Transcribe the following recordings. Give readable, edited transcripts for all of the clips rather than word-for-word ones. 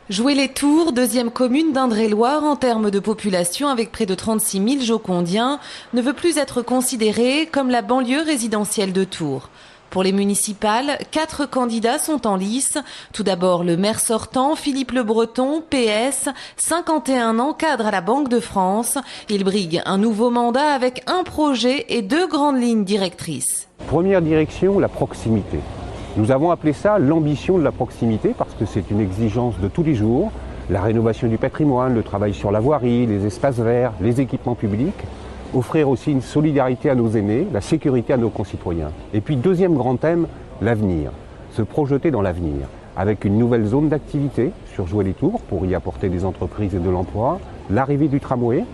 Joué-les-Tours, deuxième commune d'Indre-et-Loire en termes de population avec près de 36 000 Jocondiens, ne veut plus être considérée comme la banlieue résidentielle de Tours. Pour les municipales, 4 candidats sont en lice. Tout d'abord, le maire sortant, Philippe Le Breton, PS, 51 ans, cadre à la Banque de France. Il brigue un nouveau mandat avec un projet et 2 grandes lignes directrices. Première direction, la proximité. Nous avons appelé ça l'ambition de la proximité parce que c'est une exigence de tous les jours. La rénovation du patrimoine, le travail sur la voirie, les espaces verts, les équipements publics. Offrir aussi une solidarité à nos aînés, la sécurité à nos concitoyens. Et puis deuxième grand thème, l'avenir. Se projeter dans l'avenir avec une nouvelle zone d'activité sur Joué-les-Tours pour y apporter des entreprises et de l'emploi, l'arrivée du tramway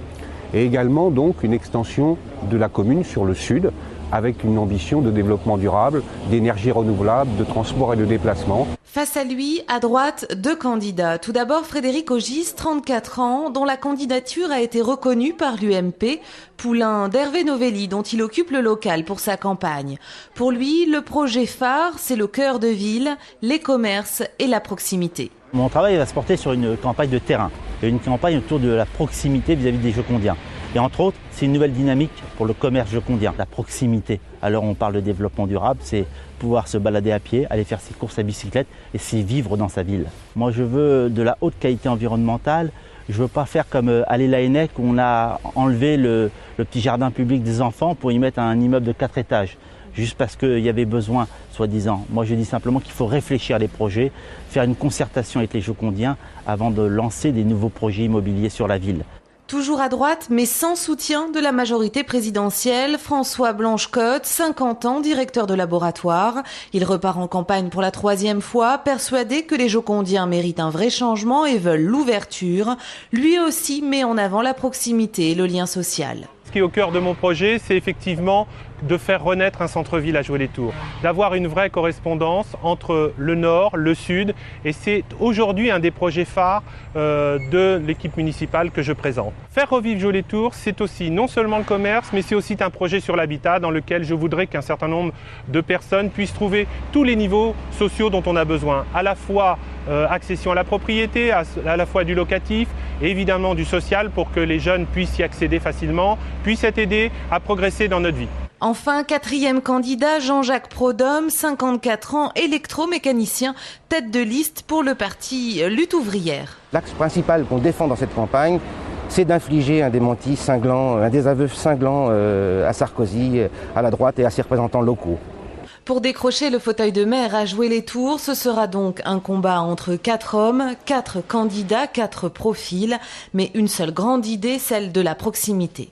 et également donc une extension de la commune sur le sud avec une ambition de développement durable, d'énergie renouvelable, de transport et de déplacement. Face à lui, à droite, 2 candidats. Tout d'abord, Frédéric Ogis, 34 ans, dont la candidature a été reconnue par l'UMP, poulain d'Hervé Novelli, dont il occupe le local pour sa campagne. Pour lui, le projet phare, c'est le cœur de ville, les commerces et la proximité. Mon travail va se porter sur une campagne de terrain, et une campagne autour de la proximité vis-à-vis des Jocondiens. Et entre autres, c'est une nouvelle dynamique pour le commerce jocondien, la proximité. Alors on parle de développement durable, c'est pouvoir se balader à pied, aller faire ses courses à bicyclette et c'est vivre dans sa ville. Moi je veux de la haute qualité environnementale, je ne veux pas faire comme à l'Elaennec où on a enlevé le petit jardin public des enfants pour y mettre un immeuble de 4 étages. Juste parce qu'il y avait besoin, soi-disant. Moi je dis simplement qu'il faut réfléchir les projets, faire une concertation avec les Jocondiens avant de lancer des nouveaux projets immobiliers sur la ville. Toujours à droite, mais sans soutien de la majorité présidentielle, François Blanche-Côte, 50 ans, directeur de laboratoire. Il repart en campagne pour la 3e fois, persuadé que les Jocondiens méritent un vrai changement et veulent l'ouverture. Lui aussi met en avant la proximité et le lien social. Ce qui est au cœur de mon projet, c'est effectivement de faire renaître un centre-ville à Joué-les-Tours, d'avoir une vraie correspondance entre le nord, le sud, et c'est aujourd'hui un des projets phares de l'équipe municipale que je présente. Faire revivre Joué-les-Tours, c'est aussi non seulement le commerce, mais c'est aussi un projet sur l'habitat dans lequel je voudrais qu'un certain nombre de personnes puissent trouver tous les niveaux sociaux dont on a besoin, à la fois accession à la propriété, à la fois du locatif et évidemment du social pour que les jeunes puissent y accéder facilement, puissent être aidés à progresser dans notre vie. Enfin, 4e candidat, Jean-Jacques Prodhomme, 54 ans, électromécanicien, tête de liste pour le parti Lutte ouvrière. L'axe principal qu'on défend dans cette campagne, c'est d'infliger un démenti cinglant, un désaveu cinglant à Sarkozy, à la droite et à ses représentants locaux. Pour décrocher le fauteuil de maire à Joué-les-Tours, ce sera donc un combat entre 4 hommes, 4 candidats, 4 profils, mais une seule grande idée, celle de la proximité.